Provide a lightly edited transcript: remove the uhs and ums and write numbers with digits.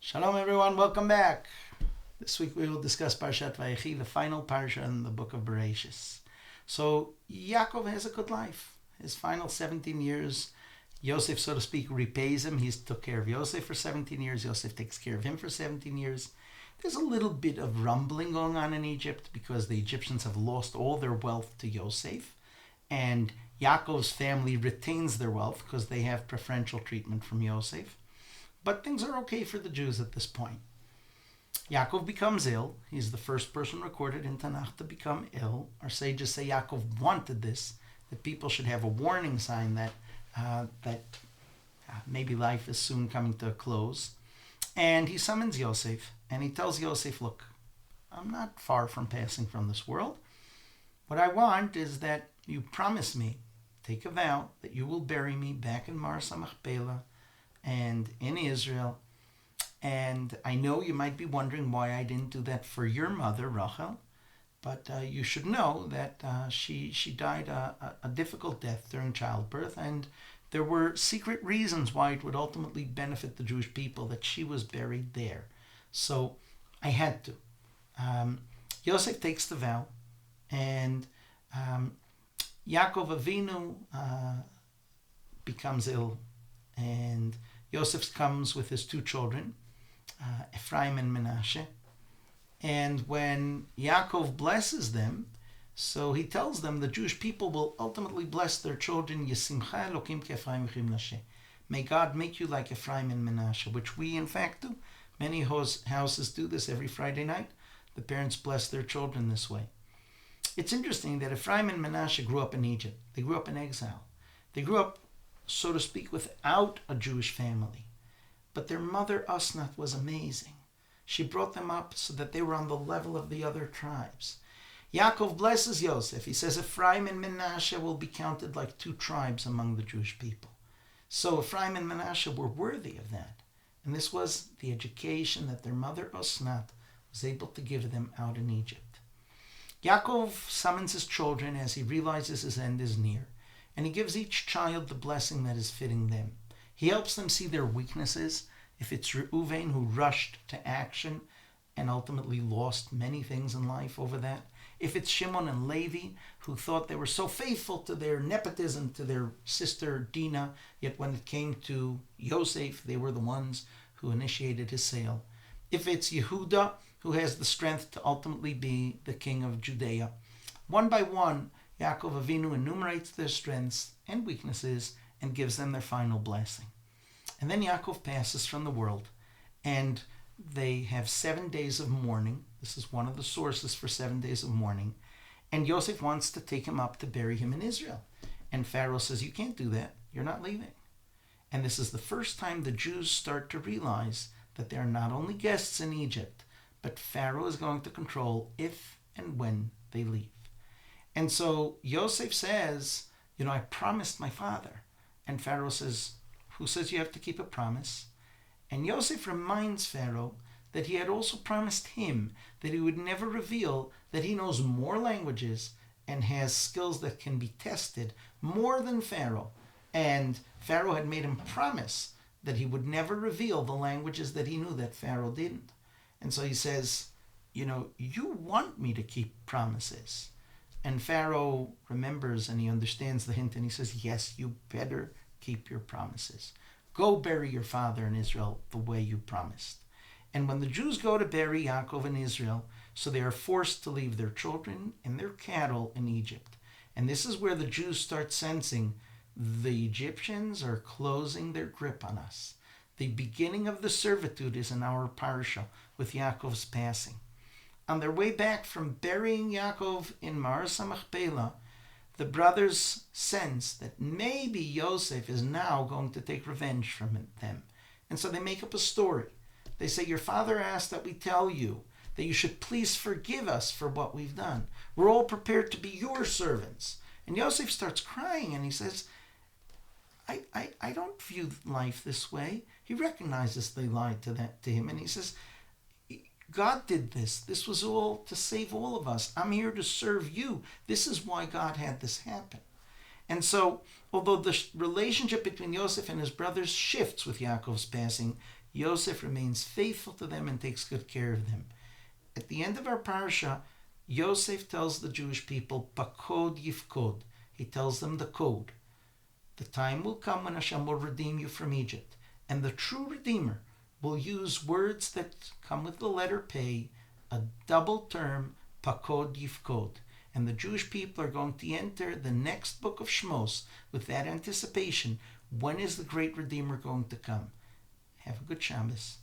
Shalom everyone, welcome back. This week we will discuss Parshat Vayechi, the final Parsha in the book of Bereshis. So Yaakov has a good life. His final 17 years, Yosef, so to speak, repays him. He's took care of Yosef for 17 years. Yosef takes care of him for 17 years. There's a little bit of rumbling going on in Egypt because the Egyptians have lost all their wealth to Yosef. And Yaakov's family retains their wealth because they have preferential treatment from Yosef. But things are okay for the Jews at this point. Yaakov becomes ill. He's the first person recorded in Tanakh to become ill. Our sages say Yaakov wanted this, that people should have a warning sign that maybe life is soon coming to a close. And he summons Yosef, and he tells Yosef, look, I'm not far from passing from this world. What I want is that you promise me, take a vow, that you will bury me back in Parsha Machpelah and in Israel. And I know you might be wondering why I didn't do that for your mother, Rachel, but you should know that she died a difficult death during childbirth, and there were secret reasons why it would ultimately benefit the Jewish people that she was buried there. So I had to. Yosef takes the vow, and Yaakov Avinu becomes ill, and Yosef comes with his two children, Ephraim and Menashe. And when Yaakov blesses them, so he tells them the Jewish people will ultimately bless their children, Yisimcha Elokim ke'Ephraim v'Menashe. May God make you like Ephraim and Menashe, which we in fact do. Many houses do this every Friday night. The parents bless their children this way. It's interesting that Ephraim and Menashe grew up in Egypt. They grew up in exile. They grew up, so to speak, without a Jewish family. But their mother, Asnath, was amazing. She brought them up so that they were on the level of the other tribes. Yaakov blesses Yosef. He says Ephraim and Menashe will be counted like two tribes among the Jewish people. So Ephraim and Menashe were worthy of that. And this was the education that their mother, Asnath, was able to give them out in Egypt. Yaakov summons his children as he realizes his end is near. And he gives each child the blessing that is fitting them. He helps them see their weaknesses. If it's Reuven, who rushed to action and ultimately lost many things in life over that. If it's Shimon and Levi, who thought they were so faithful to their nepotism, to their sister Dinah, yet when it came to Yosef, they were the ones who initiated his sale. If it's Yehuda, who has the strength to ultimately be the king of Judea. One by one, Yaakov Avinu enumerates their strengths and weaknesses and gives them their final blessing. And then Yaakov passes from the world, and they have 7 days of mourning. This is one of the sources for 7 days of mourning. And Yosef wants to take him up to bury him in Israel. And Pharaoh says, you can't do that. You're not leaving. And this is the first time the Jews start to realize that they are not only guests in Egypt, but Pharaoh is going to control if and when they leave. And so Yosef says, I promised my father. And Pharaoh says, who says you have to keep a promise? And Yosef reminds Pharaoh that he had also promised him that he would never reveal that he knows more languages and has skills that can be tested more than Pharaoh. And Pharaoh had made him promise that he would never reveal the languages that he knew that Pharaoh didn't. And so he says, you want me to keep promises. And Pharaoh remembers and he understands the hint and he says, yes, you better keep your promises. Go bury your father in Israel the way you promised. And when the Jews go to bury Yaakov in Israel, so they are forced to leave their children and their cattle in Egypt. And this is where the Jews start sensing the Egyptians are closing their grip on us. The beginning of the servitude is in our Parsha with Yaakov's passing. On their way back from burying Yaakov in Parsha Machpelah, the brothers sense that maybe Yosef is now going to take revenge from them. And so they make up a story. They say, your father asked that we tell you that you should please forgive us for what we've done. We're all prepared to be your servants. And Yosef starts crying and he says, I don't view life this way. He recognizes they lied to him and he says, God did this. This was all to save all of us. I'm here to serve you. This is why God had this happen. And so, although the relationship between Yosef and his brothers shifts with Yaakov's passing, Yosef remains faithful to them and takes good care of them. At the end of our Parsha, Yosef tells the Jewish people, Pakod Yifkod. He tells them the code. The time will come when Hashem will redeem you from Egypt. And the true Redeemer will use words that come with the letter Pei, a double term, Pakod Yifkod. And the Jewish people are going to enter the next book of Shmos with that anticipation. When is the great Redeemer going to come? Have a good Shabbos.